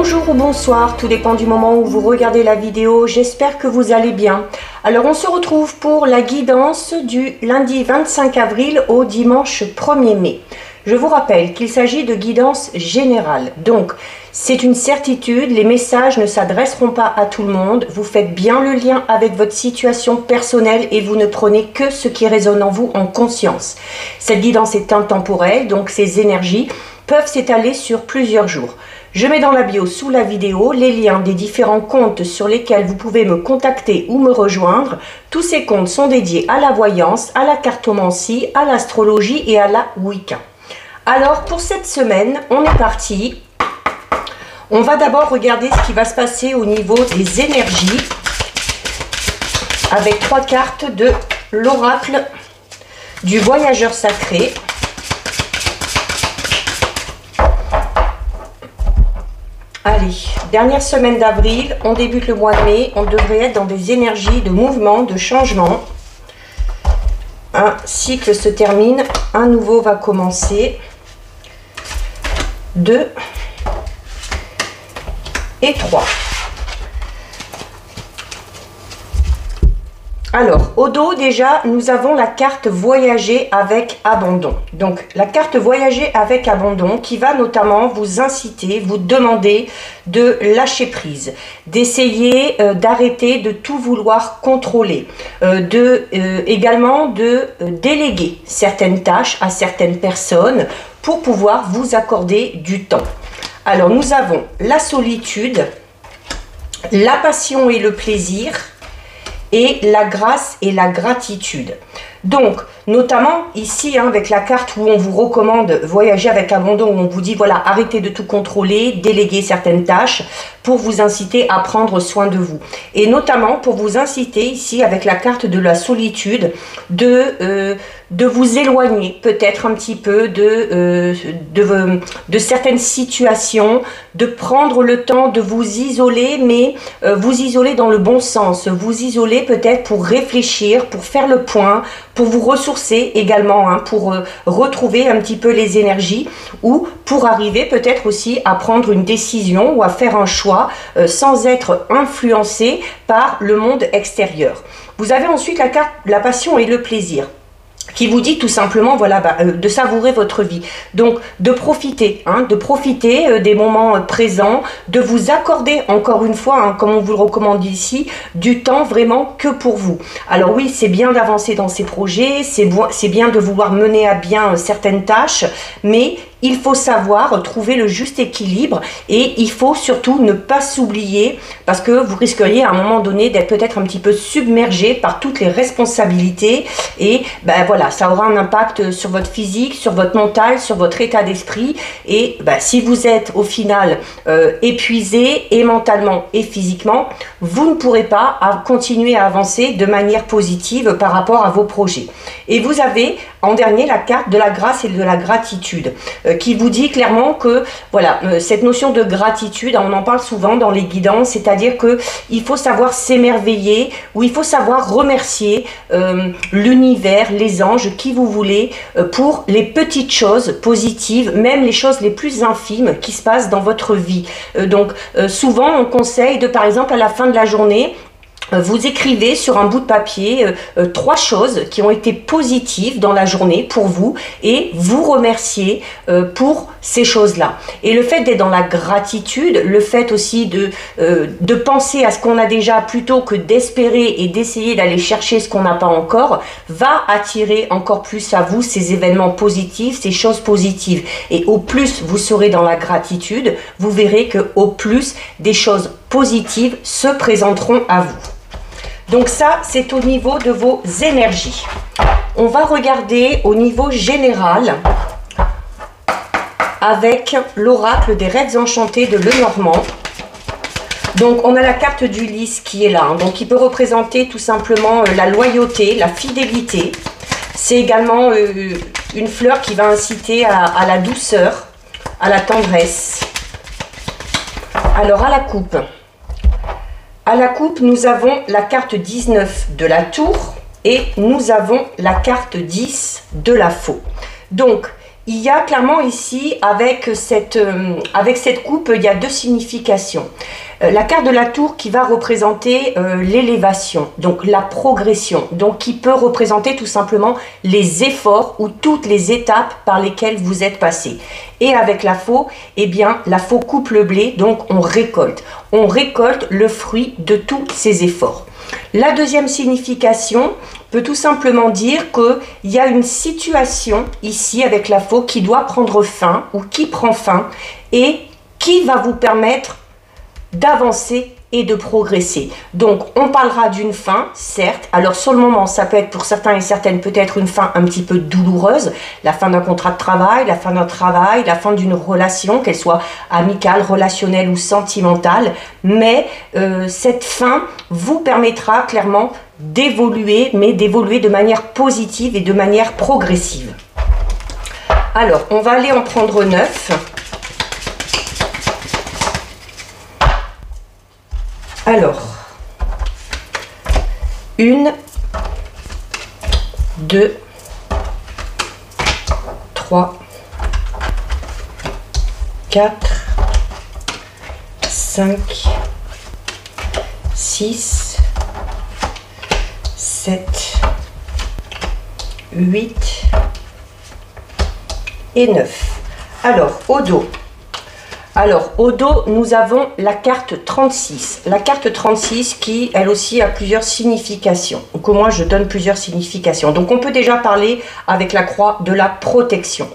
Bonjour ou bonsoir, tout dépend du moment où vous regardez la vidéo, j'espère que vous allez bien. Alors on se retrouve pour la guidance du lundi 25 avril au dimanche 1er mai. Je vous rappelle qu'il s'agit de guidance générale, donc c'est une certitude, les messages ne s'adresseront pas à tout le monde, vous faites bien le lien avec votre situation personnelle et vous ne prenez que ce qui résonne en vous en conscience. Cette guidance est intemporelle, donc ces énergies peuvent s'étaler sur plusieurs jours. Je mets dans la bio sous la vidéo les liens des différents comptes sur lesquels vous pouvez me contacter ou me rejoindre. Tous ces comptes sont dédiés à la voyance, à la cartomancie, à l'astrologie et à la Wicca. Alors pour cette semaine, on est parti. On va d'abord regarder ce qui va se passer au niveau des énergies avec 3 cartes de l'oracle du voyageur sacré. Allez, dernière semaine d'avril, on débute le mois de mai, on devrait être dans des énergies de mouvement, de changement. Un cycle se termine, un nouveau va commencer. 2 et 3. Alors, au dos, déjà, nous avons la carte Voyager avec abandon. Donc, la carte Voyager avec abandon qui va notamment vous inciter, vous demander de lâcher prise, d'essayer d'arrêter de tout vouloir contrôler, également de déléguer certaines tâches à certaines personnes pour pouvoir vous accorder du temps. Alors, nous avons la solitude, la passion et le plaisir, et la grâce et la gratitude. Donc, notamment ici, avec la carte où on vous recommande voyager avec abandon, où on vous dit, voilà, arrêtez de tout contrôler, déléguer certaines tâches pour vous inciter à prendre soin de vous. Et notamment pour vous inciter ici, avec la carte de la solitude, de vous éloigner peut-être un petit peu de certaines situations, de prendre le temps de vous isoler, mais vous isoler dans le bon sens, vous isoler peut-être pour réfléchir, pour faire le point, pour vous ressourcer également, pour retrouver un petit peu les énergies ou pour arriver peut-être aussi à prendre une décision ou à faire un choix sans être influencé par le monde extérieur. Vous avez ensuite la carte la passion et le plaisir, qui vous dit tout simplement, voilà, de savourer votre vie. Donc, de profiter des moments présents, de vous accorder, encore une fois, comme on vous le recommande ici, du temps vraiment que pour vous. Alors oui, c'est bien d'avancer dans ces projets, c'est bien de vouloir mener à bien certaines tâches, mais il faut savoir trouver le juste équilibre et il faut surtout ne pas s'oublier parce que vous risqueriez à un moment donné d'être peut-être un petit peu submergé par toutes les responsabilités et voilà, ça aura un impact sur votre physique, sur votre mental, sur votre état d'esprit et si vous êtes au final épuisé et mentalement et physiquement, vous ne pourrez pas continuer à avancer de manière positive par rapport à vos projets. Et vous avez en dernier la carte de la grâce et de la gratitude qui vous dit clairement que voilà, cette notion de gratitude, on en parle souvent dans les guidances, c'est-à-dire que il faut savoir s'émerveiller ou il faut savoir remercier l'univers, les anges, qui vous voulez, pour les petites choses positives, même les choses les plus infimes qui se passent dans votre vie. Donc souvent on conseille de, par exemple, à la fin de la journée, vous écrivez sur un bout de papier 3 choses qui ont été positives dans la journée pour vous et vous remerciez pour ces choses-là. Et le fait d'être dans la gratitude, le fait aussi de penser à ce qu'on a déjà plutôt que d'espérer et d'essayer d'aller chercher ce qu'on n'a pas encore, va attirer encore plus à vous ces événements positifs, ces choses positives. Et au plus vous serez dans la gratitude, vous verrez que au plus des choses positives se présenteront à vous. Donc ça, c'est au niveau de vos énergies. On va regarder au niveau général avec l'oracle des rêves enchantés de Lenormand. Donc on a la carte du lys qui est là, donc qui peut représenter tout simplement la loyauté, la fidélité. C'est également une fleur qui va inciter à la douceur, à la tendresse. Alors à la coupe. À la coupe, nous avons la carte 19 de la tour et nous avons la carte 10 de la faux. Donc, il y a clairement ici, avec cette coupe, il y a deux significations. La carte de la tour qui va représenter l'élévation, donc la progression, donc qui peut représenter tout simplement les efforts ou toutes les étapes par lesquelles vous êtes passé. Et avec la faux, eh bien la faux coupe le blé, donc on récolte le fruit de tous ces efforts. La deuxième signification peut tout simplement dire qu'il y a une situation ici avec la faux qui doit prendre fin ou qui prend fin et qui va vous permettre d'avancer et de progresser. Donc on parlera d'une fin, certes. Alors sur le moment, ça peut être pour certains et certaines peut-être une fin un petit peu douloureuse, la fin d'un contrat de travail, la fin d'un travail, la fin d'une relation, qu'elle soit amicale, relationnelle ou sentimentale, mais cette fin vous permettra clairement d'évoluer, mais d'évoluer de manière positive et de manière progressive. Alors on va aller en prendre 9. Alors, 1, 2, 3, 4, 5, 6, 7, 8 et 9. Alors, au dos. Alors, au dos, nous avons la carte 36. La carte 36 qui, elle aussi, a plusieurs significations. Donc, moi, je donne plusieurs significations. Donc, on peut déjà parler avec la croix de la protection.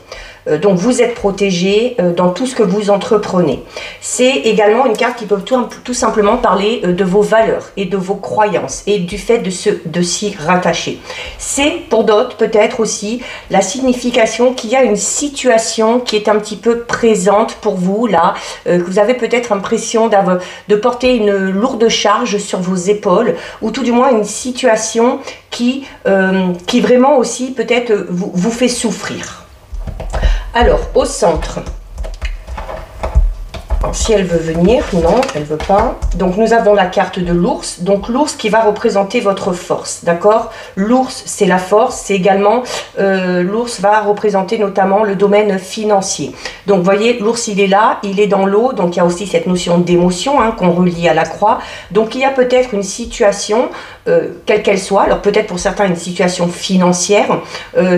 Donc, vous êtes protégé dans tout ce que vous entreprenez. C'est également une carte qui peut tout simplement parler de vos valeurs et de vos croyances et du fait de s'y rattacher. C'est pour d'autres peut-être aussi la signification qu'il y a une situation qui est un petit peu présente pour vous là, que vous avez peut-être l'impression de porter une lourde charge sur vos épaules ou tout du moins une situation qui vraiment aussi peut-être vous fait souffrir. Alors, au centre, si elle veut venir, non, elle ne veut pas. Donc, nous avons la carte de l'ours. Donc, l'ours qui va représenter votre force, d'accord? L'ours, c'est la force. C'est également, l'ours va représenter notamment le domaine financier. Donc, vous voyez, l'ours, il est là, il est dans l'eau. Donc, il y a aussi cette notion d'émotion qu'on relie à la croix. Donc, il y a peut-être une situation, quelle qu'elle soit, alors peut-être pour certains une situation financière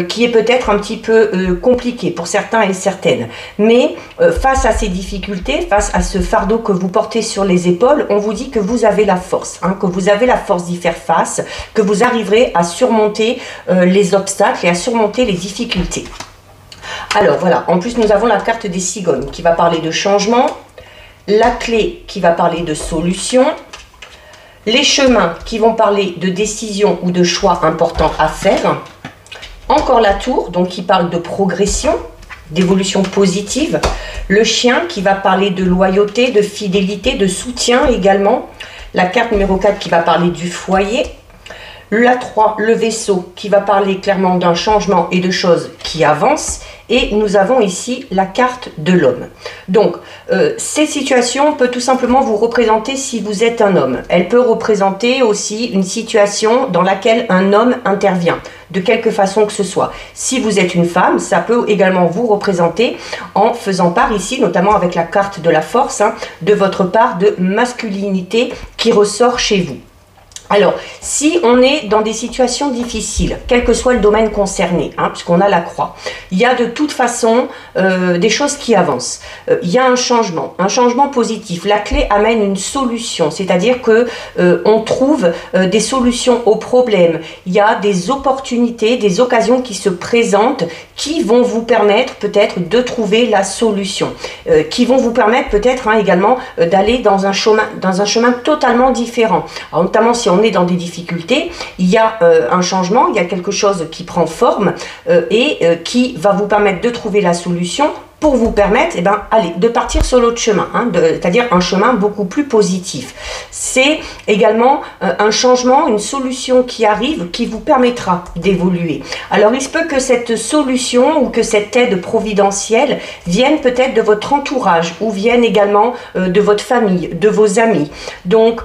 qui est peut-être un petit peu compliquée pour certains et certaines. Mais face à ces difficultés, face à ce fardeau que vous portez sur les épaules, on vous dit que vous avez la force, que vous avez la force d'y faire face, que vous arriverez à surmonter les obstacles et à surmonter les difficultés. Alors voilà, en plus nous avons la carte des cigognes qui va parler de changement, la clé qui va parler de solution, les chemins qui vont parler de décisions ou de choix importants à faire, encore la tour, donc qui parle de progression, d'évolution positive, le chien qui va parler de loyauté, de fidélité, de soutien également, la carte numéro 4 qui va parler du foyer, la 3, le vaisseau qui va parler clairement d'un changement et de choses qui avancent, et nous avons ici la carte de l'homme. Donc, ces situations peuvent tout simplement vous représenter si vous êtes un homme. Elle peut représenter aussi une situation dans laquelle un homme intervient, de quelque façon que ce soit. Si vous êtes une femme, ça peut également vous représenter en faisant part ici, notamment avec la carte de la force, de votre part de masculinité qui ressort chez vous. Alors, si on est dans des situations difficiles, quel que soit le domaine concerné, puisqu'on a la croix, il y a de toute façon des choses qui avancent. Il y a un changement positif. La clé amène une solution, c'est-à-dire que on trouve des solutions aux problèmes. Il y a des opportunités, des occasions qui se présentent, qui vont vous permettre peut-être de trouver la solution, qui vont vous permettre peut-être également d'aller dans un chemin totalement différent. Alors, notamment si on est dans des difficultés, il y a un changement, il y a quelque chose qui prend forme et qui va vous permettre de trouver la solution pour vous permettre de partir sur l'autre chemin, c'est-à-dire un chemin beaucoup plus positif. C'est également un changement, une solution qui arrive, qui vous permettra d'évoluer. Alors il se peut que cette solution ou que cette aide providentielle vienne peut-être de votre entourage ou vienne également de votre famille, de vos amis. Donc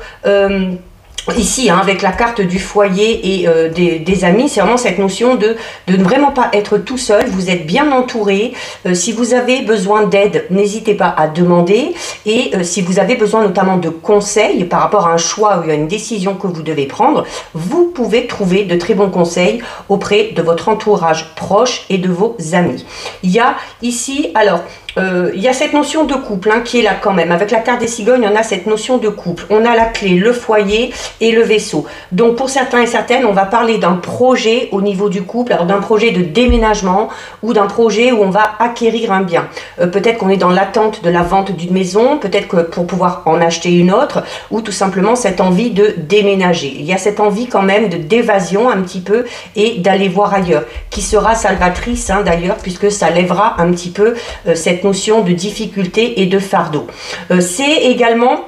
ici, hein, avec la carte du foyer et des amis, c'est vraiment cette notion de ne vraiment pas être tout seul. Vous êtes bien entouré. Si vous avez besoin d'aide, n'hésitez pas à demander. Et si vous avez besoin notamment de conseils par rapport à un choix ou à une décision que vous devez prendre, vous pouvez trouver de très bons conseils auprès de votre entourage proche et de vos amis. Il y a ici, alors, il y a cette notion de couple hein, qui est là quand même. Avec la carte des cigognes, on a cette notion de couple. On a la clé, le foyer et le vaisseau. Donc pour certains et certaines, on va parler d'un projet au niveau du couple, alors d'un projet de déménagement ou d'un projet où on va acquérir un bien. Peut-être qu'on est dans l'attente de la vente d'une maison, peut-être que pour pouvoir en acheter une autre, ou tout simplement cette envie de déménager. Il y a cette envie quand même de d'évasion un petit peu et d'aller voir ailleurs, qui sera salvatrice hein, d'ailleurs, puisque ça lèvera un petit peu cette notion de difficulté et de fardeau. C'est également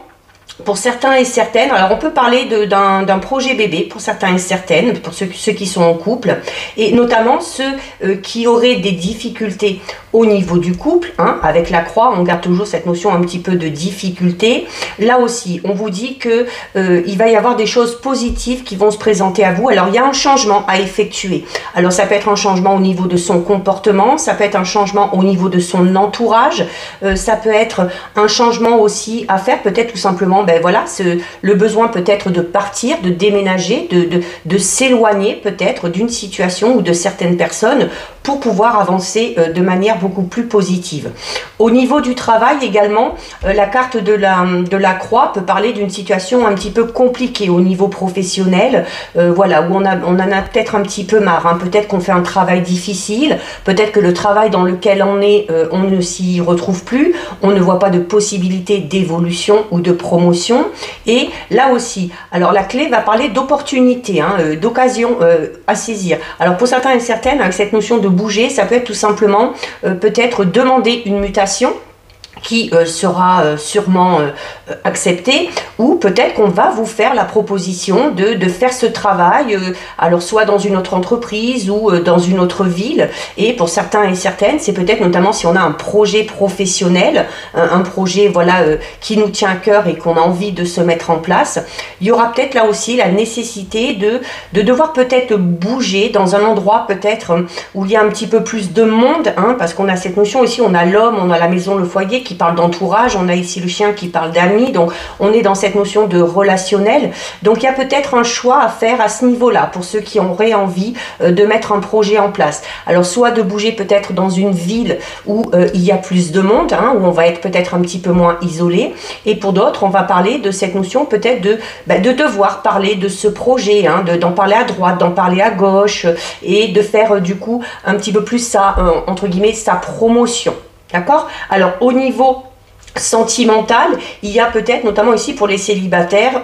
pour certains et certaines, alors on peut parler d'un projet bébé pour certains et certaines, pour ceux qui sont en couple, et notamment ceux qui auraient des difficultés au niveau du couple, hein, avec la croix, on garde toujours cette notion un petit peu de difficulté. Là aussi, on vous dit que il va y avoir des choses positives qui vont se présenter à vous. Alors il y a un changement à effectuer. Alors ça peut être un changement au niveau de son comportement, ça peut être un changement au niveau de son entourage, ça peut être un changement aussi à faire, peut-être tout simplement, ben voilà, le besoin peut-être de partir, de déménager, de s'éloigner peut-être d'une situation ou de certaines personnes pour pouvoir avancer de manière beaucoup plus positive. Au niveau du travail également, la carte de la croix peut parler d'une situation un petit peu compliquée au niveau professionnel, voilà, où on en a peut-être un petit peu marre, hein. Peut-être qu'on fait un travail difficile, peut-être que le travail dans lequel on est, on ne s'y retrouve plus, on ne voit pas de possibilité d'évolution ou de promotion, et là aussi, alors la clé va parler d'opportunité, hein, d'occasion à saisir. Alors pour certains et certaines, avec cette notion de bouger, ça peut être tout simplement peut-être demander une mutation qui sera sûrement accepté, ou peut-être qu'on va vous faire la proposition de faire ce travail, alors soit dans une autre entreprise ou dans une autre ville. Et pour certains et certaines, c'est peut-être notamment si on a un projet professionnel, un projet voilà qui nous tient à cœur et qu'on a envie de se mettre en place, il y aura peut-être là aussi la nécessité de devoir peut-être bouger dans un endroit peut-être où il y a un petit peu plus de monde, hein, parce qu'on a cette notion ici, on a l'homme, on a la maison, le foyer qui parle d'entourage, on a ici le chien qui parle d'amis, donc on est dans cette notion de relationnel. Donc il y a peut-être un choix à faire à ce niveau-là pour ceux qui auraient envie de mettre un projet en place. Alors soit de bouger peut-être dans une ville où il y a plus de monde, hein, où on va être peut-être un petit peu moins isolé, et pour d'autres on va parler de cette notion peut-être de devoir parler de ce projet, hein, d'en parler à droite, d'en parler à gauche, et de faire du coup un petit peu plus ça, entre guillemets, sa promotion. D'accord? Alors au niveau sentimental, il y a peut-être notamment ici pour les célibataires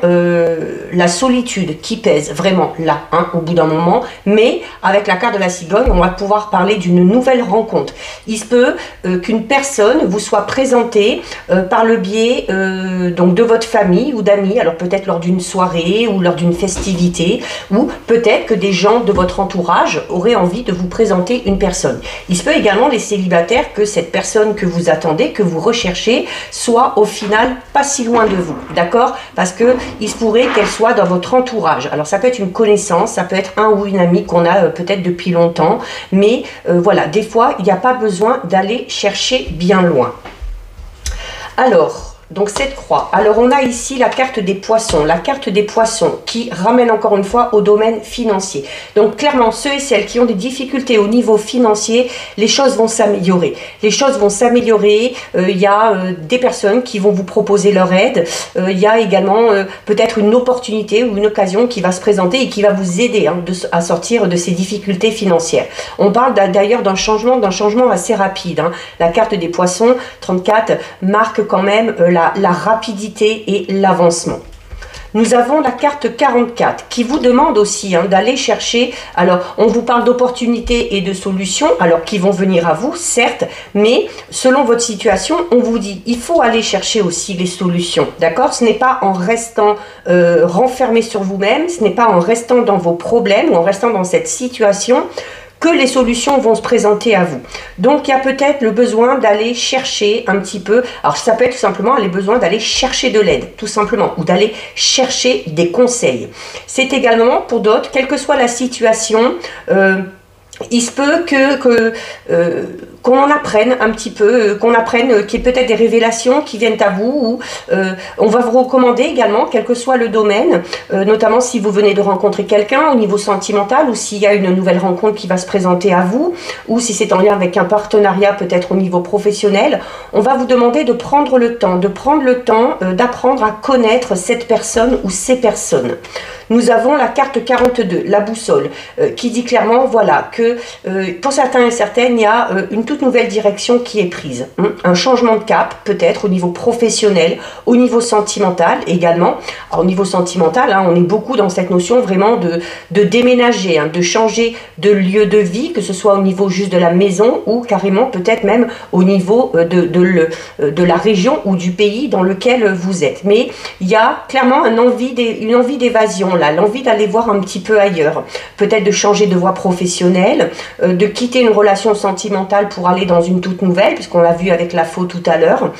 la solitude qui pèse vraiment là, hein, au bout d'un moment, mais avec la carte de la cigogne, on va pouvoir parler d'une nouvelle rencontre. Il se peut qu'une personne vous soit présentée par le biais donc de votre famille ou d'amis, alors peut-être lors d'une soirée ou lors d'une festivité, ou peut-être que des gens de votre entourage auraient envie de vous présenter une personne. Il se peut également, les célibataires, que cette personne que vous attendez, que vous recherchez, soit au final pas si loin de vous, d'accord? Parce que il se pourrait qu'elle soit dans votre entourage. Alors ça peut être une connaissance, ça peut être un ou une amie qu'on a peut-être depuis longtemps, mais voilà, des fois il n'y a pas besoin d'aller chercher bien loin. Alors, donc cette croix, alors on a ici la carte des poissons qui ramène encore une fois au domaine financier. Donc clairement, ceux et celles qui ont des difficultés au niveau financier, les choses vont s'améliorer. Les choses vont s'améliorer, il y a des personnes qui vont vous proposer leur aide, il y a également peut-être une opportunité ou une occasion qui va se présenter et qui va vous aider, hein, à sortir de ces difficultés financières. On parle d'ailleurs d'un changement assez rapide, hein. La carte des poissons, 34, marque quand même la rapidité et l'avancement. Nous avons la carte 44 qui vous demande aussi, hein, d'aller chercher, alors on vous parle d'opportunités et de solutions, alors qui vont venir à vous, certes, mais selon votre situation, on vous dit, il faut aller chercher aussi les solutions, d'accord? Ce n'est pas en restant renfermé sur vous-même, ce n'est pas en restant dans vos problèmes ou en restant dans cette situation que les solutions vont se présenter à vous. Donc il y a peut-être le besoin d'aller chercher un petit peu, alors ça peut être tout simplement les besoins d'aller chercher de l'aide, tout simplement, ou d'aller chercher des conseils. C'est également pour d'autres, quelle que soit la situation, il se peut qu'on en apprenne un petit peu, qu'on apprenne qu'il y ait peut-être des révélations qui viennent à vous, ou on va vous recommander également, quel que soit le domaine, notamment si vous venez de rencontrer quelqu'un au niveau sentimental, ou s'il y a une nouvelle rencontre qui va se présenter à vous, ou si c'est en lien avec un partenariat peut-être au niveau professionnel, on va vous demander de prendre le temps, d'apprendre à connaître cette personne ou ces personnes. Nous avons la carte 42, la boussole, qui dit clairement, voilà, que pour certains et certaines, il y a une toute nouvelle direction qui est prise. Un changement de cap, peut-être, au niveau professionnel, au niveau sentimental également. Alors, au niveau sentimental, on est beaucoup dans cette notion vraiment de déménager, de changer de lieu de vie, que ce soit au niveau juste de la maison ou carrément peut-être même au niveau de la région ou du pays dans lequel vous êtes. Mais il y a clairement une envie d'évasion, l'envie d'aller voir un petit peu ailleurs, peut-être de changer de voie professionnelle, de quitter une relation sentimentale pour aller dans une toute nouvelle, puisqu'on l'a vu avec la faux tout à l'heure,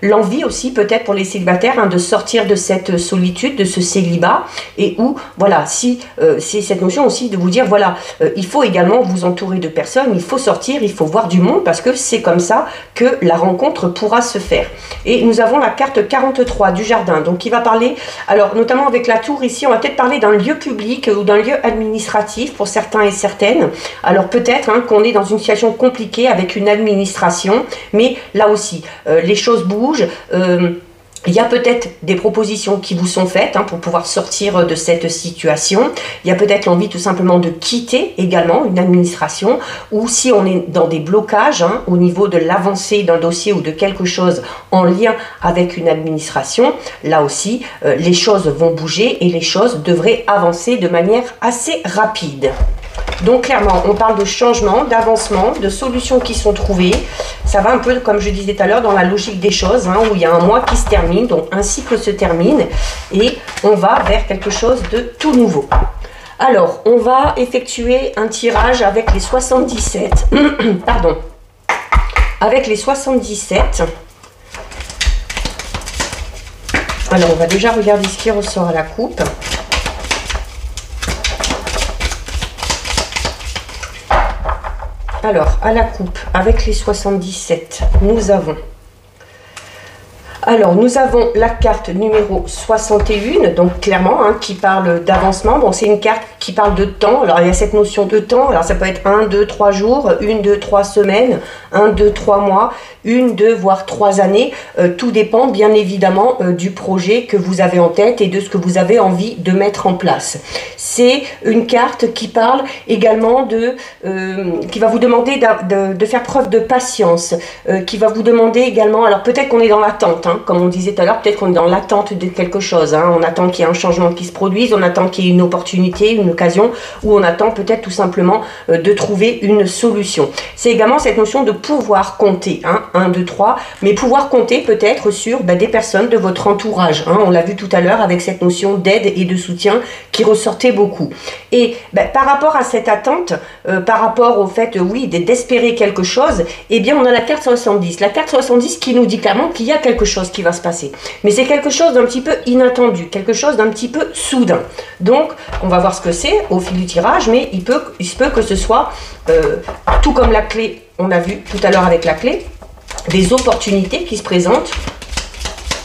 l'envie aussi peut-être pour les célibataires de sortir de cette solitude, de ce célibat, et où, voilà, si c'est cette notion aussi de vous dire, voilà, il faut également vous entourer de personnes, il faut sortir, il faut voir du monde, parce que c'est comme ça que la rencontre pourra se faire. Et nous avons la carte 43 du jardin, donc qui va parler, alors notamment avec la tour ici, on va peut-être parler d'un lieu public ou d'un lieu administratif pour certains et certaines. Alors peut-être qu'on est dans une situation compliquée avec une administration, mais là aussi, les choses bougent. Il y a peut-être des propositions qui vous sont faites pour pouvoir sortir de cette situation. Il y a peut-être l'envie tout simplement de quitter également une administration, ou si on est dans des blocages au niveau de l'avancée d'un dossier ou de quelque chose en lien avec une administration, là aussi les choses vont bouger et les choses devraient avancer de manière assez rapide. Donc clairement, on parle de changement, d'avancement, de solutions qui sont trouvées. Ça va un peu, comme je disais tout à l'heure, dans la logique des choses, où il y a un mois qui se termine, donc un cycle se termine, et on va vers quelque chose de tout nouveau. Alors, on va effectuer un tirage avec les 77. Pardon. Avec les 77. Alors, on va déjà regarder ce qui ressort à la coupe. Alors, à la coupe, avec les 77, nous avons la carte numéro 61, donc clairement, qui parle d'avancement. Bon, c'est une carte qui parle de temps. Alors, il y a cette notion de temps. Alors, ça peut être 1, 2, 3 jours, 1, 2, 3 semaines, 1, 2, 3 mois, 1, 2, voire 3 années. Tout dépend, bien évidemment, du projet que vous avez en tête et de ce que vous avez envie de mettre en place. C'est une carte qui parle également qui va vous demander de faire preuve de patience, qui va vous demander également, alors peut-être qu'on est dans l'attente, comme on disait tout à l'heure, peut-être qu'on est dans l'attente de quelque chose, on attend qu'il y ait un changement qui se produise, on attend qu'il y ait une opportunité, une occasion, ou on attend peut-être tout simplement de trouver une solution. C'est également cette notion de pouvoir compter, 1, 2, 3, mais pouvoir compter peut-être sur des personnes de votre entourage, on l'a vu tout à l'heure avec cette notion d'aide et de soutien qui ressortait beaucoup. Et par rapport à cette attente, par rapport au fait, oui, d'espérer quelque chose, eh bien on a la carte 70. La carte 70 qui nous dit clairement qu'il y a quelque chose qui va se passer. Mais c'est quelque chose d'un petit peu inattendu, quelque chose d'un petit peu soudain. Donc, on va voir ce que c'est au fil du tirage, mais il se peut que ce soit, tout comme la clé, on a vu tout à l'heure avec la clé, des opportunités qui se présentent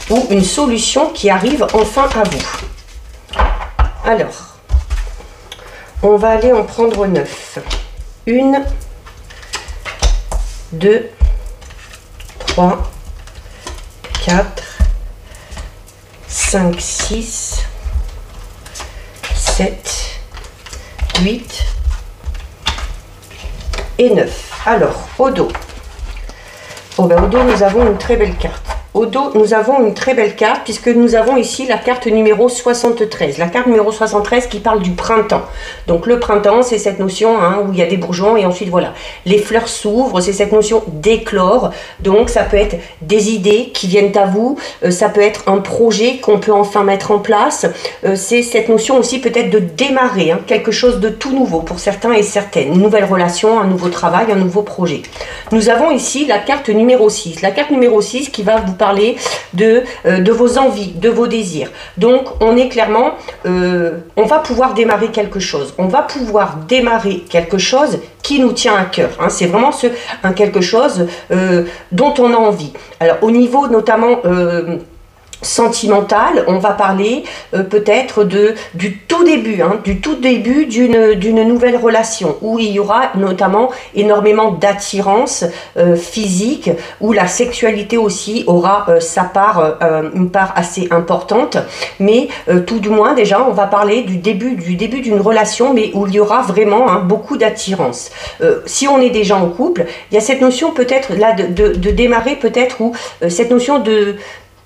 ou une solution qui arrive enfin à vous. Alors, on va aller en prendre 9. 1, 2, 3, 4, 5, 6, 7, 8 et 9. Alors, au dos. Au dos, nous avons une très belle carte. Au dos, nous avons une très belle carte puisque nous avons ici la carte numéro 73. La carte numéro 73 qui parle du printemps. Donc le printemps, c'est cette notion hein, où il y a des bourgeons et ensuite voilà, les fleurs s'ouvrent, c'est cette notion d'éclore. Donc ça peut être des idées qui viennent à vous, ça peut être un projet qu'on peut enfin mettre en place. C'est cette notion aussi peut-être de démarrer hein, quelque chose de tout nouveau pour certains et certaines. Une nouvelle relation, un nouveau travail, un nouveau projet. Nous avons ici la carte numéro 6. La carte numéro 6 qui va vous parler de vos envies, de vos désirs. Donc on est clairement, on va pouvoir démarrer quelque chose. On va pouvoir démarrer quelque chose qui nous tient à cœur. Hein. C'est vraiment quelque chose dont on a envie. Alors au niveau notamment sentimental, on va parler peut-être du tout début, hein, d'une nouvelle relation où il y aura notamment énormément d'attirance physique, où la sexualité aussi aura sa part, une part assez importante, mais tout du moins déjà on va parler du début d'une relation, mais où il y aura vraiment hein, beaucoup d'attirance. Si on est déjà en couple, il y a cette notion peut-être là de démarrer peut-être où cette notion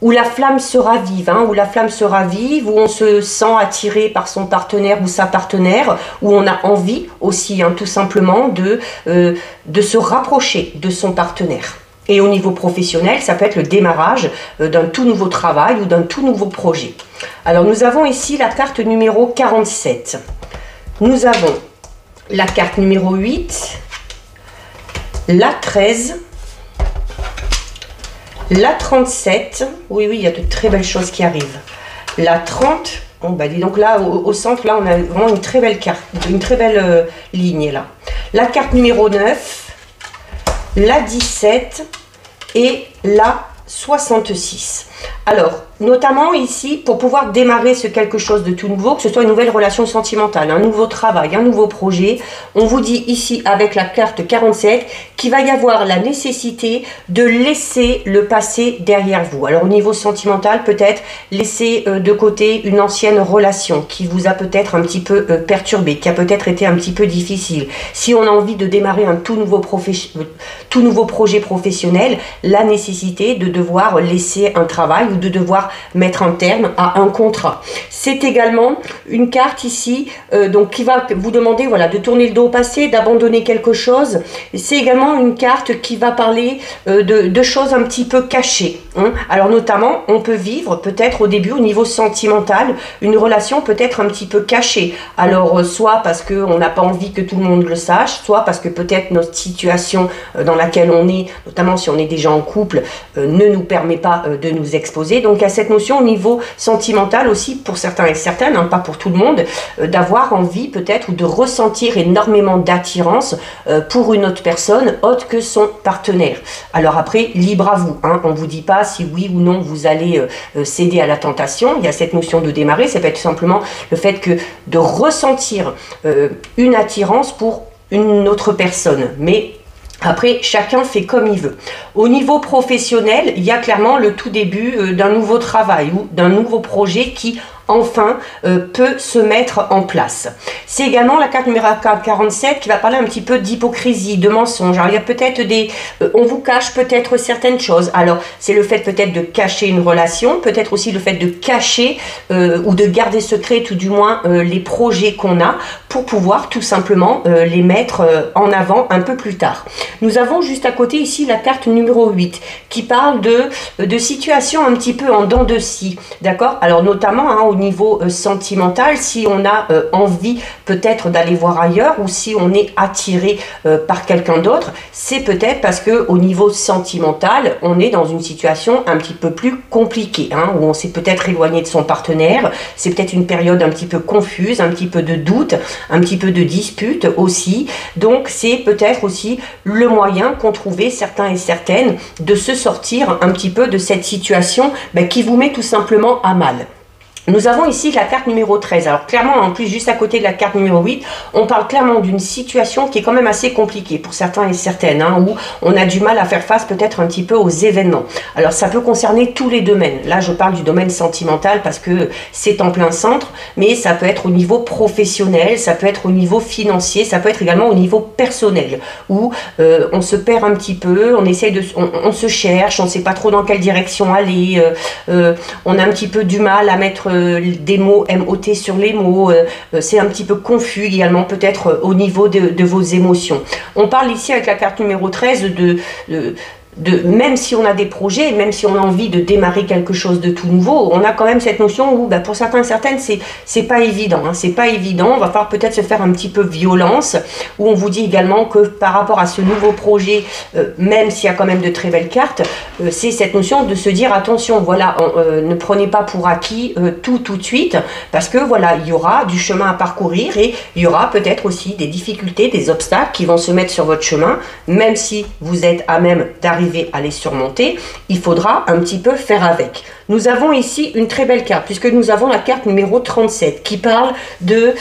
où la flamme sera vive, hein, où la flamme sera vive, où on se sent attiré par son partenaire ou sa partenaire, où on a envie aussi, hein, tout simplement, de se rapprocher de son partenaire. Et au niveau professionnel, ça peut être le démarrage d'un tout nouveau travail ou d'un tout nouveau projet. Alors nous avons ici la carte numéro 47. Nous avons la carte numéro 8, la 13, la 37, oui, il y a de très belles choses qui arrivent. La 30, bon, bah, dis donc là, au centre, là, on a vraiment une très belle carte, une très belle ligne là. La carte numéro 9, la 17 et la 66. Alors, notamment ici, pour pouvoir démarrer ce quelque chose de tout nouveau, que ce soit une nouvelle relation sentimentale, un nouveau travail, un nouveau projet, on vous dit ici avec la carte 47 qu'il va y avoir la nécessité de laisser le passé derrière vous. Alors au niveau sentimental, peut-être laisser de côté une ancienne relation qui vous a peut-être un petit peu perturbé, qui a peut-être été un petit peu difficile. Si on a envie de démarrer un tout nouveau projet professionnel, la nécessité de devoir laisser un travail ou de devoir mettre un terme à un contrat. C'est également une carte ici donc qui va vous demander voilà, de tourner le dos au passé, d'abandonner quelque chose. C'est également une carte qui va parler de choses un petit peu cachées. Hein. Alors notamment, on peut vivre peut-être au début au niveau sentimental une relation peut-être un petit peu cachée. Alors soit parce qu'on n'a pas envie que tout le monde le sache, soit parce que peut-être notre situation dans laquelle on est, notamment si on est déjà en couple, ne nous permet pas de nous exposer. Donc à cette notion au niveau sentimental aussi pour certains et certaines, hein, pas pour tout le monde, d'avoir envie peut-être ou de ressentir énormément d'attirance pour une autre personne autre que son partenaire. Alors après, libre à vous, hein, on ne vous dit pas si oui ou non vous allez céder à la tentation. Il y a cette notion de démarrer, ça peut être simplement le fait que de ressentir une attirance pour une autre personne, mais après, chacun fait comme il veut. Au niveau professionnel, il y a clairement le tout début d'un nouveau travail ou d'un nouveau projet qui, enfin, peut se mettre en place. C'est également la carte numéro 47 qui va parler un petit peu d'hypocrisie, de mensonge. Alors, il y a peut-être on vous cache peut-être certaines choses. Alors, c'est le fait peut-être de cacher une relation, peut-être aussi le fait de cacher ou de garder secret tout du moins les projets qu'on a pour pouvoir tout simplement les mettre en avant un peu plus tard. Nous avons juste à côté ici la carte numéro 8 qui parle de situations un petit peu en dents de scie, d'accord? Alors notamment hein, au niveau sentimental, si on a envie peut-être d'aller voir ailleurs ou si on est attiré par quelqu'un d'autre, c'est peut-être parce que au niveau sentimental, on est dans une situation un petit peu plus compliquée, hein, où on s'est peut-être éloigné de son partenaire, c'est peut-être une période un petit peu confuse, un petit peu de doute, un petit peu de dispute aussi, donc c'est peut-être aussi le moyen qu'ont trouvé certains et certaines de se sortir un petit peu de cette situation qui vous met tout simplement à mal. Nous avons ici la carte numéro 13. Alors clairement, en plus, juste à côté de la carte numéro 8, on parle clairement d'une situation qui est quand même assez compliquée pour certains et certaines, hein, où on a du mal à faire face peut-être un petit peu aux événements. Alors ça peut concerner tous les domaines. Là, je parle du domaine sentimental parce que c'est en plein centre, mais ça peut être au niveau professionnel, ça peut être au niveau financier, ça peut être également au niveau personnel, où on se perd un petit peu, on essaye de, on se cherche, on ne sait pas trop dans quelle direction aller, on a un petit peu du mal à mettre des mots MOT sur les mots, c'est un petit peu confus également peut-être au niveau de vos émotions. On parle ici avec la carte numéro 13 même si on a des projets, même si on a envie de démarrer quelque chose de tout nouveau, on a quand même cette notion où pour certains et certaines c'est pas évident, hein, c'est pas évident, on va falloir peut-être se faire un petit peu violence, où on vous dit également que par rapport à ce nouveau projet, même s'il y a quand même de très belles cartes, c'est cette notion de se dire attention, voilà, ne prenez pas pour acquis tout de suite, parce que voilà, il y aura du chemin à parcourir et il y aura peut-être aussi des difficultés, des obstacles qui vont se mettre sur votre chemin, même si vous êtes à même d'arriver à les surmonter, il faudra un petit peu faire avec. Nous avons ici une très belle carte, puisque nous avons la carte numéro 37 qui parle de...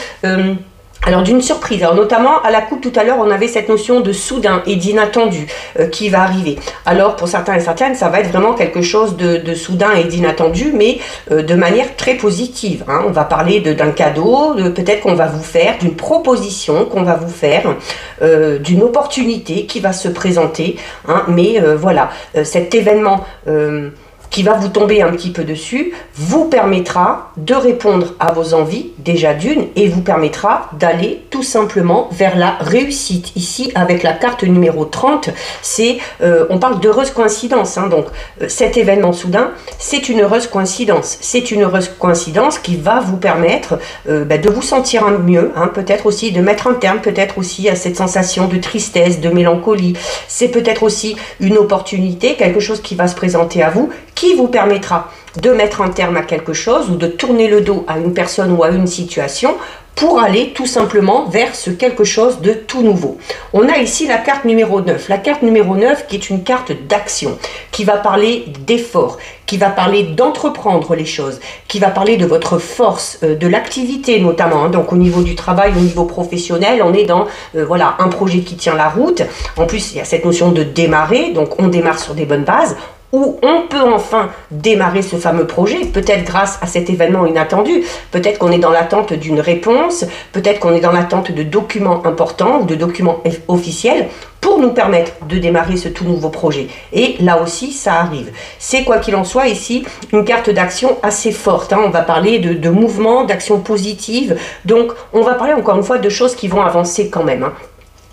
alors d'une surprise, alors notamment à la coupe tout à l'heure on avait cette notion de soudain et d'inattendu qui va arriver. Alors pour certains et certaines ça va être vraiment quelque chose de soudain et d'inattendu, mais de manière très positive, hein. On va parler d'un cadeau, peut-être qu'on va vous faire, d'une proposition qu'on va vous faire, d'une opportunité qui va se présenter, hein. Mais voilà, cet événement qui va vous tomber un petit peu dessus, vous permettra de répondre à vos envies, déjà d'une, et vous permettra d'aller tout simplement vers la réussite. Ici, avec la carte numéro 30, on parle d'heureuse coïncidence, hein, donc cet événement soudain, c'est une heureuse coïncidence. C'est une heureuse coïncidence qui va vous permettre de vous sentir mieux, hein, peut-être aussi de mettre un terme, peut-être aussi à cette sensation de tristesse, de mélancolie. C'est peut-être aussi une opportunité, quelque chose qui va se présenter à vous, qui vous permettra de mettre un terme à quelque chose ou de tourner le dos à une personne ou à une situation pour aller tout simplement vers ce quelque chose de tout nouveau. On a ici la carte numéro 9. La carte numéro 9 qui est une carte d'action, qui va parler d'effort, qui va parler d'entreprendre les choses, qui va parler de votre force, de l'activité notamment, hein. Donc au niveau du travail, au niveau professionnel, on est dans voilà, un projet qui tient la route. En plus, il y a cette notion de démarrer, donc on démarre sur des bonnes bases, où on peut enfin démarrer ce fameux projet, peut-être grâce à cet événement inattendu, peut-être qu'on est dans l'attente d'une réponse, peut-être qu'on est dans l'attente de documents importants ou de documents officiels pour nous permettre de démarrer ce tout nouveau projet. Et là aussi, ça arrive. C'est quoi qu'il en soit ici, une carte d'action assez forte, hein. On va parler de mouvement, d'action positive, donc on va parler encore une fois de choses qui vont avancer quand même, hein.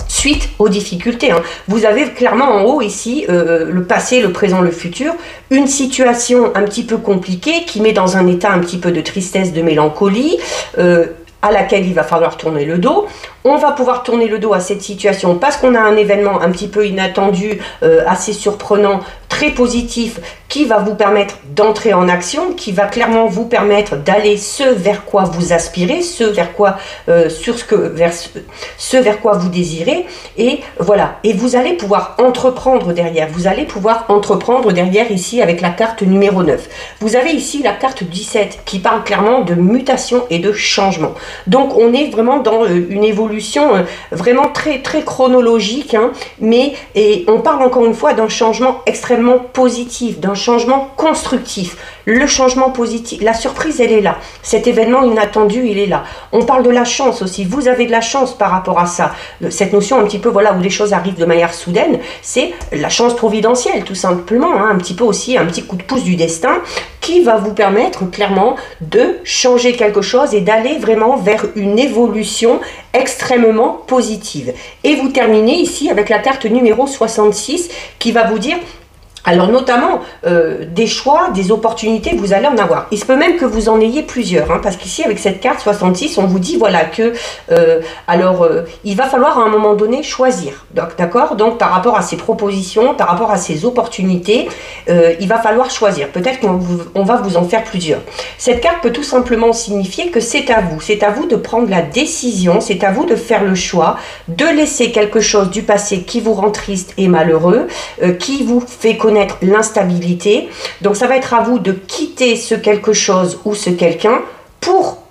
Suite aux difficultés, hein. Vous avez clairement en haut ici le passé, le présent, le futur, une situation un petit peu compliquée qui met dans un état un petit peu de tristesse, de mélancolie, à laquelle il va falloir tourner le dos. On va pouvoir tourner le dos à cette situation parce qu'on a un événement un petit peu inattendu, assez surprenant, très positif, qui va vous permettre d'entrer en action, qui va clairement vous permettre d'aller ce vers quoi vous aspirez, ce vers quoi, ce vers quoi vous désirez, et voilà. Et vous allez pouvoir entreprendre derrière. Vous allez pouvoir entreprendre derrière ici avec la carte numéro 9. Vous avez ici la carte 17 qui parle clairement de mutation et de changement. Donc on est vraiment dans une évolution vraiment très très chronologique, hein, et on parle encore une fois d'un changement extrêmement positif, d'un changement constructif. Le changement positif, la surprise elle est là, cet événement inattendu il est là. On parle de la chance aussi, vous avez de la chance par rapport à ça, cette notion un petit peu voilà où les choses arrivent de manière soudaine, c'est la chance providentielle tout simplement, hein, un petit peu aussi un petit coup de pouce du destin qui va vous permettre clairement de changer quelque chose et d'aller vraiment vers une évolution extrêmement positive. Et vous terminez ici avec la carte numéro 66 qui va vous dire, alors notamment des choix, des opportunités, vous allez en avoir. Il se peut même que vous en ayez plusieurs, hein, parce qu'ici avec cette carte 66, on vous dit voilà que il va falloir à un moment donné choisir. D'accord? Donc par rapport à ces propositions, par rapport à ces opportunités, il va falloir choisir. Peut-être qu'on va vous en faire plusieurs. Cette carte peut tout simplement signifier que c'est à vous. C'est à vous de prendre la décision, c'est à vous de faire le choix, de laisser quelque chose du passé qui vous rend triste et malheureux, qui vous fait connaître connaître l'instabilité. Donc ça va être à vous de quitter ce quelque chose ou ce quelqu'un pour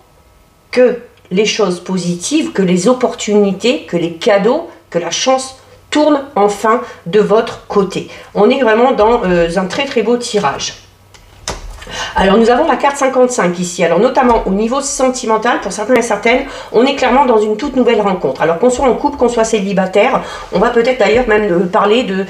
que les choses positives, que les opportunités, que les cadeaux, que la chance tourne enfin de votre côté. On est vraiment dans un très très beau tirage. Alors nous avons la carte 55 ici, alors notamment au niveau sentimental, pour certains et certaines, on est clairement dans une toute nouvelle rencontre. Alors qu'on soit en couple, qu'on soit célibataire, on va peut-être d'ailleurs même parler de,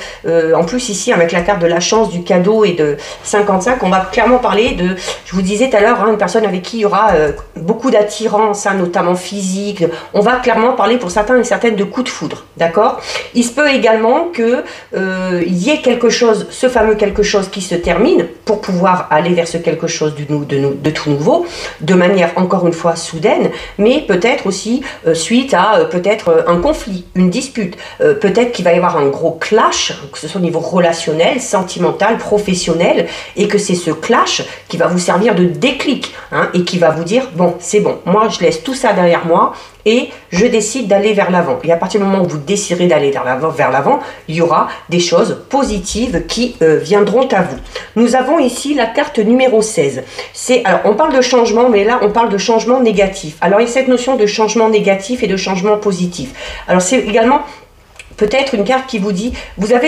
en plus ici avec la carte de la chance, du cadeau et de 55, on va clairement parler de, je vous disais tout à l'heure, hein, une personne avec qui il y aura beaucoup d'attirance, hein, notamment physique. On va clairement parler pour certains et certaines de coups de foudre, d'accord? Il se peut également que il y ait quelque chose, ce fameux quelque chose qui se termine pour pouvoir aller vers ce quelque chose de tout nouveau, de manière encore une fois soudaine, mais peut-être aussi suite à peut-être un conflit, une dispute, peut-être qu'il va y avoir un gros clash, que ce soit au niveau relationnel, sentimental, professionnel, et que c'est ce clash qui va vous servir de déclic, hein, et qui va vous dire, bon, c'est bon, moi je laisse tout ça derrière moi, et je décide d'aller vers l'avant. Et à partir du moment où vous déciderez d'aller vers l'avant, il y aura des choses positives qui viendront à vous. Nous avons ici la carte numéro 16. Alors, on parle de changement, mais là, on parle de changement négatif. Alors, il y a cette notion de changement négatif et de changement positif. Alors, c'est également peut-être une carte qui vous dit, vous avez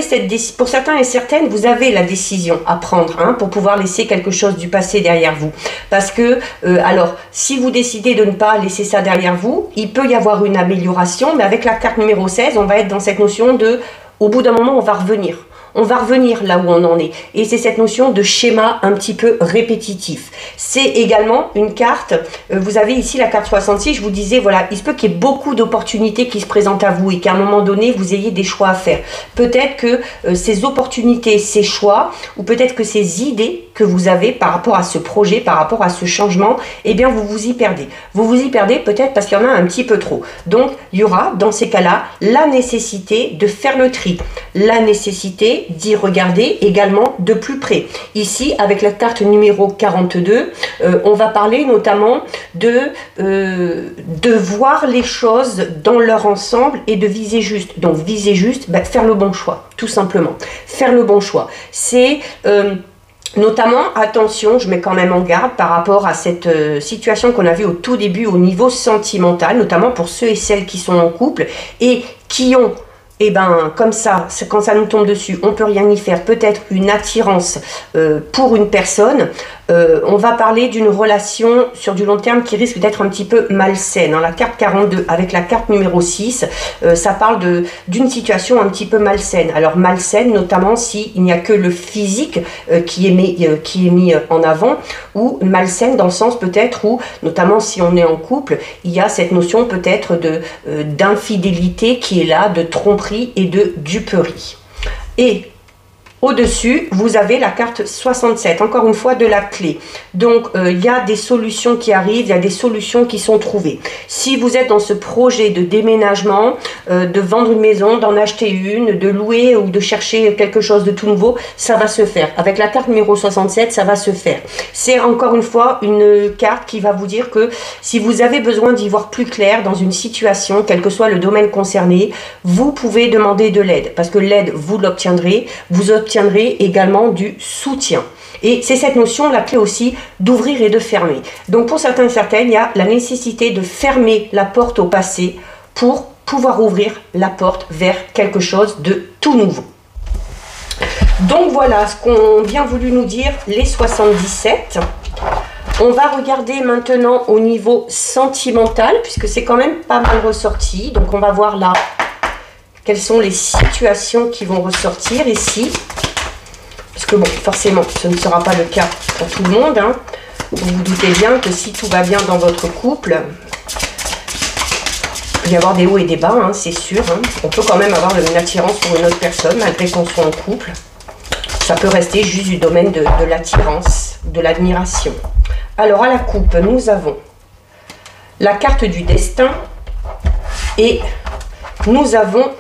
pour certains et certaines, vous avez la décision à prendre, hein, pour pouvoir laisser quelque chose du passé derrière vous. Parce que, alors, si vous décidez de ne pas laisser ça derrière vous, il peut y avoir une amélioration, mais avec la carte numéro 16, on va être dans cette notion de, au bout d'un moment, on va revenir. On va revenir là où on en est. Et c'est cette notion de schéma un petit peu répétitif. C'est également une carte, vous avez ici la carte 66, je vous disais, voilà, il se peut qu'il y ait beaucoup d'opportunités qui se présentent à vous et qu'à un moment donné, vous ayez des choix à faire. Peut-être que ces opportunités, ces choix, ou peut-être que ces idées que vous avez par rapport à ce projet, par rapport à ce changement, eh bien, vous vous y perdez. Vous vous y perdez peut-être parce qu'il y en a un petit peu trop. Donc, il y aura, dans ces cas-là, la nécessité de faire le tri, la nécessité d'y regarder également de plus près. Ici, avec la carte numéro 42, on va parler notamment de voir les choses dans leur ensemble et de viser juste. Donc, viser juste, ben, faire le bon choix, tout simplement. Faire le bon choix. C'est... notamment, attention, je mets quand même en garde par rapport à cette situation qu'on a vue au tout début au niveau sentimental, notamment pour ceux et celles qui sont en couple et qui ont, et ben comme ça, quand ça nous tombe dessus, on peut rien y faire, peut-être une attirance pour une personne. On va parler d'une relation sur du long terme qui risque d'être un petit peu malsaine. Dans la carte 42, avec la carte numéro 6, ça parle d'une situation un petit peu malsaine. Alors malsaine, notamment s'il n'y a que le physique qui est mis en avant, ou malsaine dans le sens peut-être où, notamment si on est en couple, il y a cette notion peut-être d'infidélité qui est là, de tromperie et de duperie. Et au-dessus, vous avez la carte 67, encore une fois de la clé. Donc, il y a des solutions qui arrivent, il y a des solutions qui sont trouvées. Si vous êtes dans ce projet de déménagement, de vendre une maison, d'en acheter une, de louer ou de chercher quelque chose de tout nouveau, ça va se faire. Avec la carte numéro 67, ça va se faire. C'est encore une fois une carte qui va vous dire que si vous avez besoin d'y voir plus clair dans une situation, quel que soit le domaine concerné, vous pouvez demander de l'aide. Parce que l'aide, vous l'obtiendrez, vous obtiendrez également du soutien. Et c'est cette notion, la clé aussi, d'ouvrir et de fermer. Donc pour certains et certaines, il y a la nécessité de fermer la porte au passé pour pouvoir ouvrir la porte vers quelque chose de tout nouveau. Donc voilà ce qu'ont bien voulu nous dire les 77. On va regarder maintenant au niveau sentimental, puisque c'est quand même pas mal ressorti. Donc on va voir là quelles sont les situations qui vont ressortir ici. Parce que bon, forcément, ce ne sera pas le cas pour tout le monde, hein. Vous vous doutez bien que si tout va bien dans votre couple, il peut y avoir des hauts et des bas, hein, c'est sûr. Hein. On peut quand même avoir une attirance pour une autre personne, malgré qu'on soit en couple. Ça peut rester juste du domaine de l'attirance, de l'admiration. Alors, à la coupe, nous avons la carte du destin et nous avons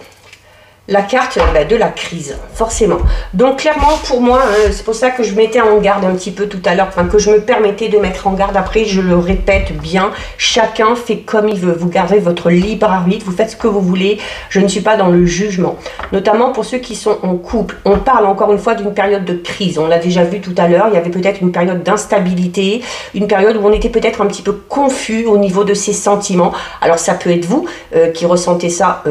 la carte de la crise, forcément. Donc clairement pour moi, c'est pour ça que je mettais en garde un petit peu tout à l'heure, enfin que je me permettais de mettre en garde. Après je le répète bien, chacun fait comme il veut, vous gardez votre libre arbitre, vous faites ce que vous voulez, je ne suis pas dans le jugement. Notamment pour ceux qui sont en couple, on parle encore une fois d'une période de crise, on l'a déjà vu tout à l'heure, il y avait peut-être une période d'instabilité, une période où on était peut-être un petit peu confus au niveau de ses sentiments. Alors ça peut être vous qui ressentez ça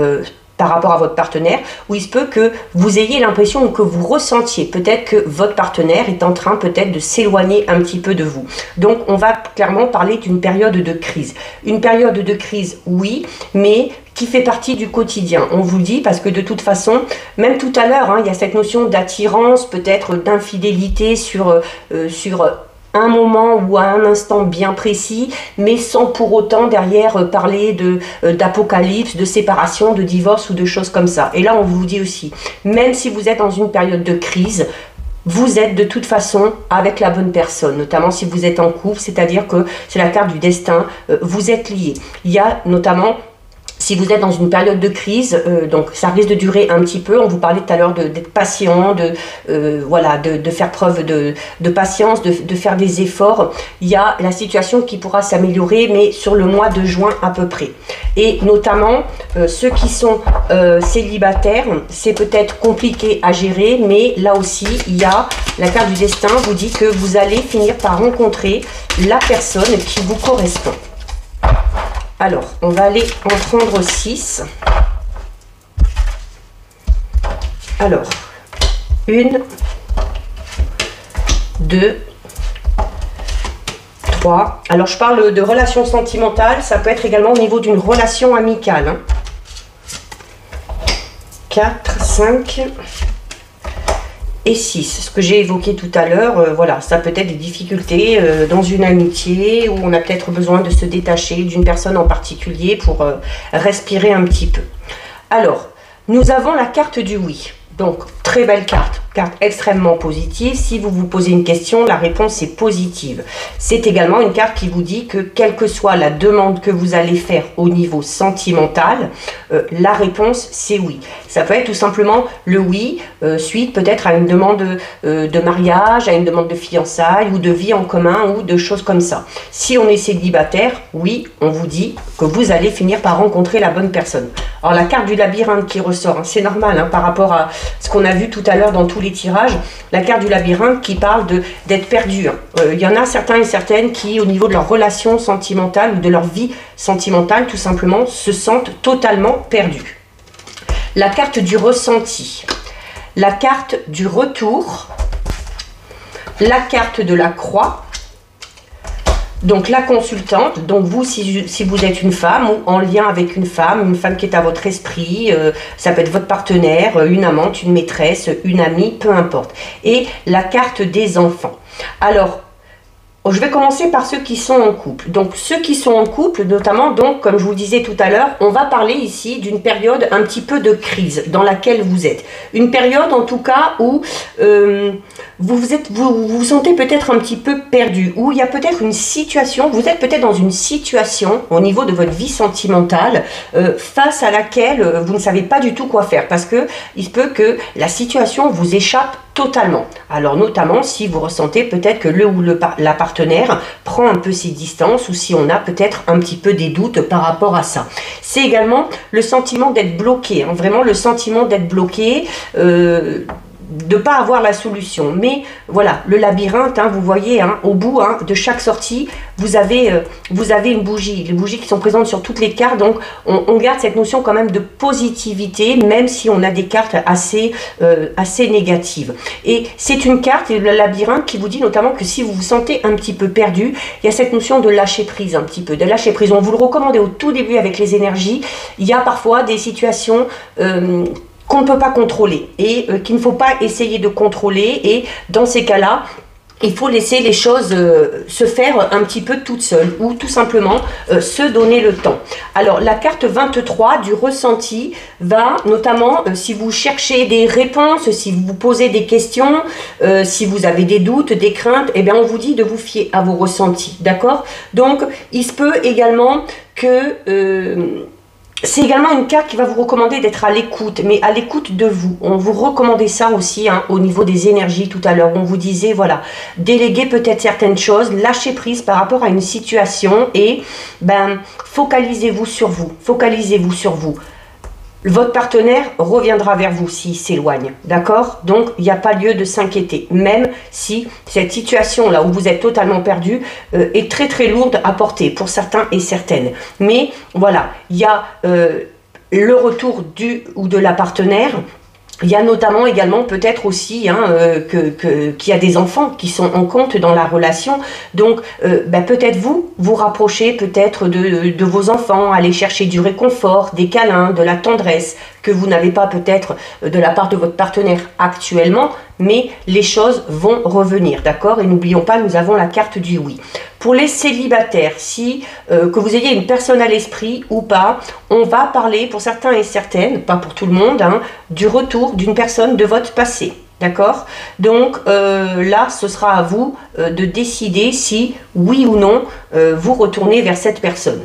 par rapport à votre partenaire, ou il se peut que vous ayez l'impression ou que vous ressentiez peut-être que votre partenaire est en train peut-être de s'éloigner un petit peu de vous. Donc on va clairement parler d'une période de crise. Une période de crise, oui, mais qui fait partie du quotidien. On vous dit, parce que de toute façon, même tout à l'heure, il y a cette notion d'attirance, peut-être d'infidélité sur un moment ou à un instant bien précis, mais sans pour autant derrière parler d'apocalypse, de séparation, de divorce ou de choses comme ça. Et là, on vous dit aussi, même si vous êtes dans une période de crise, vous êtes de toute façon avec la bonne personne, notamment si vous êtes en couple, c'est-à-dire que c'est la carte du destin, vous êtes liés. Il y a notamment... Si vous êtes dans une période de crise, donc ça risque de durer un petit peu, on vous parlait tout à l'heure d'être patient, voilà, de faire preuve de patience, de faire des efforts. Il y a la situation qui pourra s'améliorer, mais sur le mois de juin à peu près. Et notamment, ceux qui sont célibataires, c'est peut-être compliqué à gérer, mais là aussi, il y a la carte du destin vous dit que vous allez finir par rencontrer la personne qui vous correspond. Alors, on va aller en prendre 6. Alors, 1, 2, 3. Alors, je parle de relations sentimentales. Ça peut être également au niveau d'une relation amicale. 4, 5 et 6. Ce que j'ai évoqué tout à l'heure, voilà, ça peut être des difficultés dans une amitié où on a peut-être besoin de se détacher d'une personne en particulier pour respirer un petit peu. Alors, nous avons la carte du oui. Donc, très belle carte, carte extrêmement positive. Si vous vous posez une question, la réponse est positive. C'est également une carte qui vous dit que quelle que soit la demande que vous allez faire au niveau sentimental, la réponse c'est oui. Ça peut être tout simplement le oui, suite peut-être à une demande de mariage, à une demande de fiançailles ou de vie en commun ou de choses comme ça. Si on est célibataire, oui, on vous dit que vous allez finir par rencontrer la bonne personne. Alors la carte du labyrinthe qui ressort, hein, c'est normal par rapport à ce qu'on a vu tout à l'heure dans tous les tirages, la carte du labyrinthe qui parle d'être perdu. Il y en a certains et certaines qui, au niveau de leur relation sentimentale ou de leur vie sentimentale, tout simplement, se sentent totalement perdus. La carte du ressenti, la carte du retour, la carte de la croix, donc la consultante, donc vous si vous êtes une femme ou en lien avec une femme qui est à votre esprit, ça peut être votre partenaire, une amante, une maîtresse, une amie, peu importe. Et la carte des enfants. Alors, je vais commencer par ceux qui sont en couple. Donc ceux qui sont en couple, notamment, donc comme je vous disais tout à l'heure, on va parler ici d'une période un petit peu de crise dans laquelle vous êtes. Une période en tout cas où vous vous sentez peut-être un petit peu perdu, où il y a peut-être une situation, vous êtes peut-être dans une situation au niveau de votre vie sentimentale face à laquelle vous ne savez pas du tout quoi faire, parce que il se peut que la situation vous échappe totalement. Alors notamment si vous ressentez peut-être que la partenaire prend un peu ses distances, ou si on a peut-être un petit peu des doutes par rapport à ça. C'est également le sentiment d'être bloqué, vraiment le sentiment d'être bloqué, de ne pas avoir la solution. Mais voilà, le labyrinthe, vous voyez, au bout de chaque sortie, vous avez une bougie. Les bougies qui sont présentes sur toutes les cartes, donc on garde cette notion quand même de positivité, même si on a des cartes assez négatives. Et c'est une carte, le labyrinthe, qui vous dit notamment que si vous vous sentez un petit peu perdu, il y a cette notion de lâcher prise un petit peu, de lâcher prise. On vous le recommandait au tout début avec les énergies. Il y a parfois des situations qu'on ne peut pas contrôler et qu'il ne faut pas essayer de contrôler, et dans ces cas-là, il faut laisser les choses se faire un petit peu toutes seules, ou tout simplement se donner le temps. Alors la carte 23 du ressenti va notamment, si vous cherchez des réponses, si vous vous posez des questions, si vous avez des doutes, des craintes, eh bien on vous dit de vous fier à vos ressentis, d'accord? Donc il se peut également que C'est également une carte qui va vous recommander d'être à l'écoute, mais à l'écoute de vous. On vous recommandait ça aussi hein, au niveau des énergies tout à l'heure. On vous disait, voilà, déléguer peut-être certaines choses, lâcher prise par rapport à une situation et focalisez-vous sur vous. Focalisez-vous sur vous. Votre partenaire reviendra vers vous s'il s'éloigne, d'accord? Donc, il n'y a pas lieu de s'inquiéter, même si cette situation-là où vous êtes totalement perdu est très très lourde à porter pour certains et certaines. Mais voilà, il y a le retour du ou de la partenaire. Il y a notamment également peut-être aussi qu'il y a des enfants qui sont en compte dans la relation. Donc peut-être vous rapprocher peut-être de vos enfants, aller chercher du réconfort, des câlins, de la tendresse que vous n'avez pas peut-être de la part de votre partenaire actuellement, mais les choses vont revenir, d'accord? Et n'oublions pas, nous avons la carte du oui. Pour les célibataires, si que vous ayez une personne à l'esprit ou pas, on va parler pour certains et certaines, pas pour tout le monde, hein, du retour d'une personne de votre passé. D'accord? Donc là, ce sera à vous de décider si, oui ou non, vous retournez vers cette personne.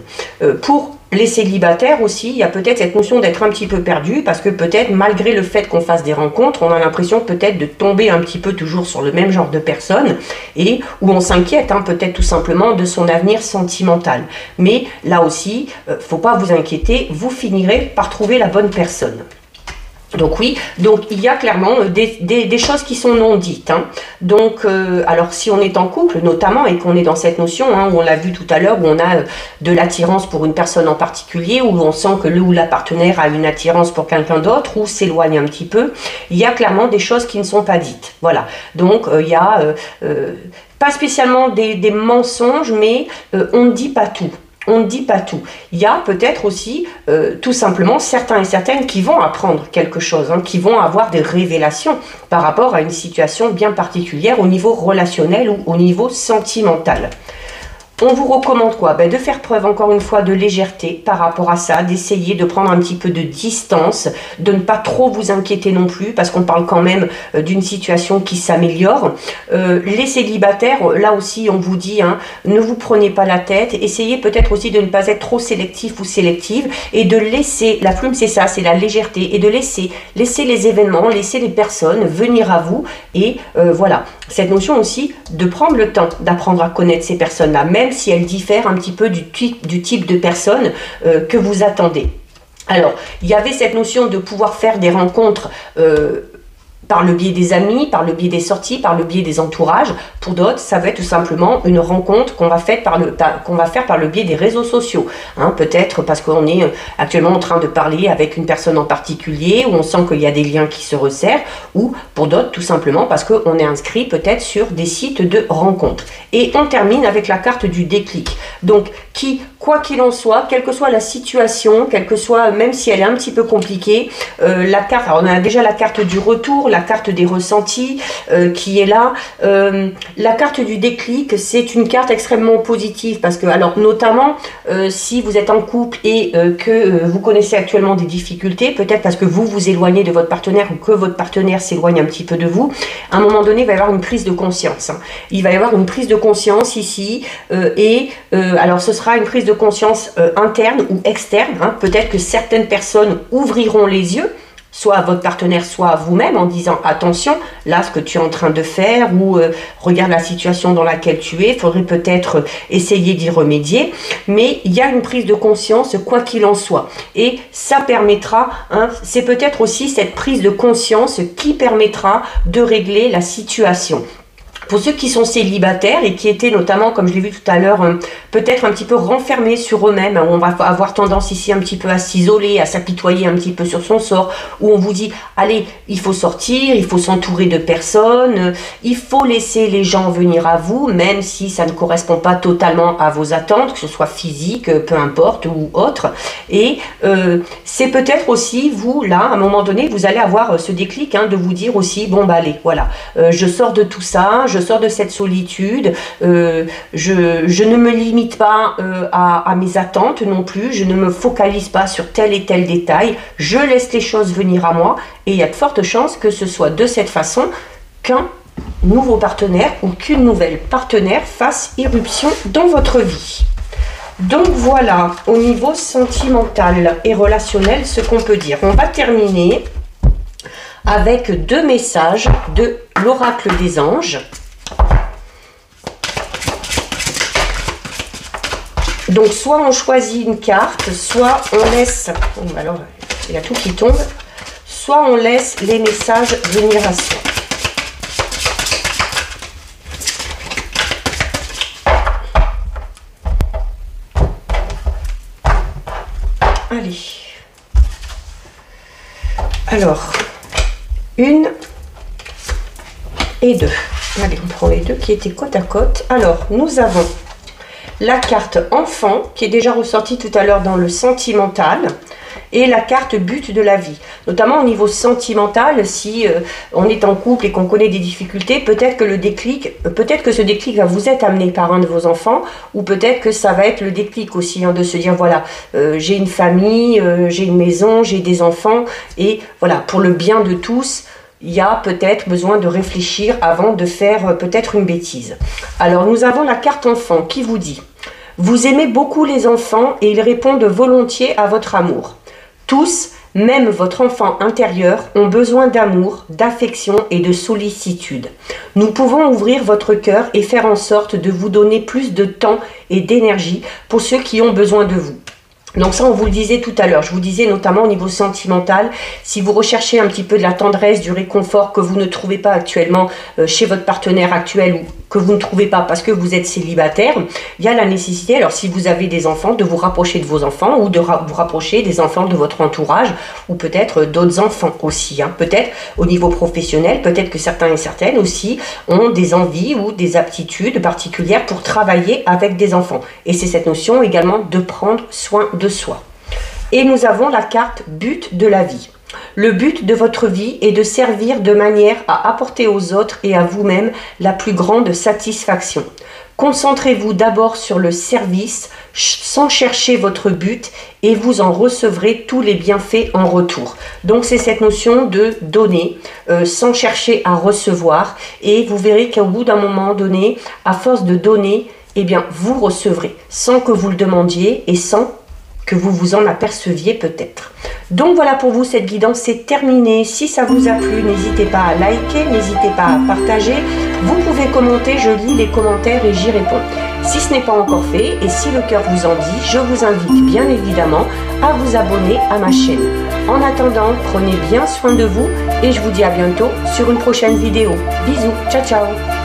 Pour les célibataires aussi, il y a peut-être cette notion d'être un petit peu perdu parce que peut-être malgré le fait qu'on fasse des rencontres, on a l'impression peut-être de tomber un petit peu toujours sur le même genre de personne et où on s'inquiète hein, peut-être tout simplement de son avenir sentimental. Mais là aussi, faut pas vous inquiéter, vous finirez par trouver la bonne personne. Donc oui, donc il y a clairement des choses qui sont non dites. Hein. Donc, alors si on est en couple notamment et qu'on est dans cette notion, hein, où on l'a vu tout à l'heure, où on a de l'attirance pour une personne en particulier, où on sent que le ou la partenaire a une attirance pour quelqu'un d'autre, ou s'éloigne un petit peu, il y a clairement des choses qui ne sont pas dites. Voilà, donc il y a pas spécialement des mensonges, mais on ne dit pas tout. On ne dit pas tout. Il y a peut-être aussi tout simplement certains et certaines qui vont apprendre quelque chose, hein, qui vont avoir des révélations par rapport à une situation bien particulière au niveau relationnel ou au niveau sentimental. On vous recommande quoi? De faire preuve encore une fois de légèreté par rapport à ça, d'essayer de prendre un petit peu de distance, de ne pas trop vous inquiéter non plus parce qu'on parle quand même d'une situation qui s'améliore. Les célibataires, là aussi on vous dit, hein, ne vous prenez pas la tête, essayez peut-être aussi de ne pas être trop sélectif ou sélective et de laisser, la plume c'est ça, c'est la légèreté et de laisser les événements, laisser les personnes venir à vous et voilà, cette notion aussi de prendre le temps d'apprendre à connaître ces personnes-là, même si elles diffèrent un petit peu du type de personne que vous attendez. Alors, il y avait cette notion de pouvoir faire des rencontres par le biais des amis, par le biais des sorties, par le biais des entourages. Pour d'autres, ça va être tout simplement une rencontre qu'on va faire par le biais des réseaux sociaux. Hein, peut-être parce qu'on est actuellement en train de parler avec une personne en particulier, où on sent qu'il y a des liens qui se resserrent, ou pour d'autres, tout simplement parce qu'on est inscrit peut-être sur des sites de rencontres. Et on termine avec la carte du déclic. Donc, quoi qu'il en soit, quelle que soit la situation, quelle que soit, même si elle est un petit peu compliquée, la carte, alors on a déjà la carte du retour, la carte des ressentis qui est là. La carte du déclic, c'est une carte extrêmement positive parce que, alors notamment, si vous êtes en couple et que vous connaissez actuellement des difficultés, peut-être parce que vous vous éloignez de votre partenaire ou que votre partenaire s'éloigne un petit peu de vous, à un moment donné, il va y avoir une prise de conscience. Hein. Il va y avoir une prise de conscience ici alors ce sera une prise de conscience interne ou externe. Hein. Peut-être que certaines personnes ouvriront les yeux, soit à votre partenaire, soit à vous-même, en disant attention, là ce que tu es en train de faire, ou regarde la situation dans laquelle tu es, il faudrait peut-être essayer d'y remédier, mais il y a une prise de conscience quoi qu'il en soit, et ça permettra, hein, c'est peut-être aussi cette prise de conscience qui permettra de régler la situation. Pour ceux qui sont célibataires et qui étaient notamment, comme je l'ai vu tout à l'heure, peut-être un petit peu renfermés sur eux-mêmes, où on va avoir tendance ici un petit peu à s'isoler, à s'apitoyer un petit peu sur son sort, où on vous dit, allez, il faut sortir, il faut s'entourer de personnes, il faut laisser les gens venir à vous, même si ça ne correspond pas totalement à vos attentes, que ce soit physique, peu importe, ou autre. Et c'est peut-être aussi, vous, là, à un moment donné, vous allez avoir ce déclic, hein, de vous dire aussi, bon, allez, voilà, je sors de tout ça, je sors de cette solitude, je ne me limite pas à mes attentes non plus, je ne me focalise pas sur tel et tel détail, je laisse les choses venir à moi et il y a de fortes chances que ce soit de cette façon qu'un nouveau partenaire ou qu'une nouvelle partenaire fasse irruption dans votre vie. Donc voilà, au niveau sentimental et relationnel, ce qu'on peut dire. On va terminer avec 2 messages de l'oracle des anges. Donc soit on choisit une carte, soit on laisse, alors il y a tout qui tombe, soit on laisse les messages venir à soi. Allez. Alors, 1 et 2. Allez, on prend les deux qui étaient côte à côte. Alors, nous avons la carte enfant qui est déjà ressortie tout à l'heure dans le sentimental et la carte but de la vie. Notamment au niveau sentimental, si on est en couple et qu'on connaît des difficultés, peut-être que le déclic, peut-être que ce déclic va vous être amené par un de vos enfants, ou peut-être que ça va être le déclic aussi, hein, de se dire voilà, j'ai une famille, j'ai une maison, j'ai des enfants, et voilà, pour le bien de tous, il y a peut-être besoin de réfléchir avant de faire peut-être une bêtise. Alors nous avons la carte enfant qui vous dit: vous aimez beaucoup les enfants et ils répondent volontiers à votre amour. Tous, même votre enfant intérieur, ont besoin d'amour, d'affection et de sollicitude. Nous pouvons ouvrir votre cœur et faire en sorte de vous donner plus de temps et d'énergie pour ceux qui ont besoin de vous. Donc ça, on vous le disait tout à l'heure, je vous disais notamment au niveau sentimental, si vous recherchez un petit peu de la tendresse, du réconfort que vous ne trouvez pas actuellement chez votre partenaire actuel, ou que vous ne trouvez pas parce que vous êtes célibataire, il y a la nécessité, alors si vous avez des enfants, de vous rapprocher de vos enfants ou de vous rapprocher des enfants de votre entourage, ou peut-être d'autres enfants aussi, hein. Peut-être au niveau professionnel, peut-être que certains et certaines aussi ont des envies ou des aptitudes particulières pour travailler avec des enfants. Et c'est cette notion également de prendre soin de soi. Et nous avons la carte but de la vie. Le but de votre vie est de servir de manière à apporter aux autres et à vous-même la plus grande satisfaction. Concentrez-vous d'abord sur le service sans chercher votre but et vous en recevrez tous les bienfaits en retour. Donc c'est cette notion de donner sans chercher à recevoir, et vous verrez qu'au bout d'un moment donné, à force de donner, eh bien vous recevrez sans que vous le demandiez et sans que vous vous en aperceviez peut-être. Donc voilà, pour vous, cette guidance c'est terminé. Si ça vous a plu, n'hésitez pas à liker, n'hésitez pas à partager. Vous pouvez commenter, je lis les commentaires et j'y réponds. Si ce n'est pas encore fait et si le cœur vous en dit, je vous invite bien évidemment à vous abonner à ma chaîne. En attendant, prenez bien soin de vous et je vous dis à bientôt sur une prochaine vidéo. Bisous, ciao ciao.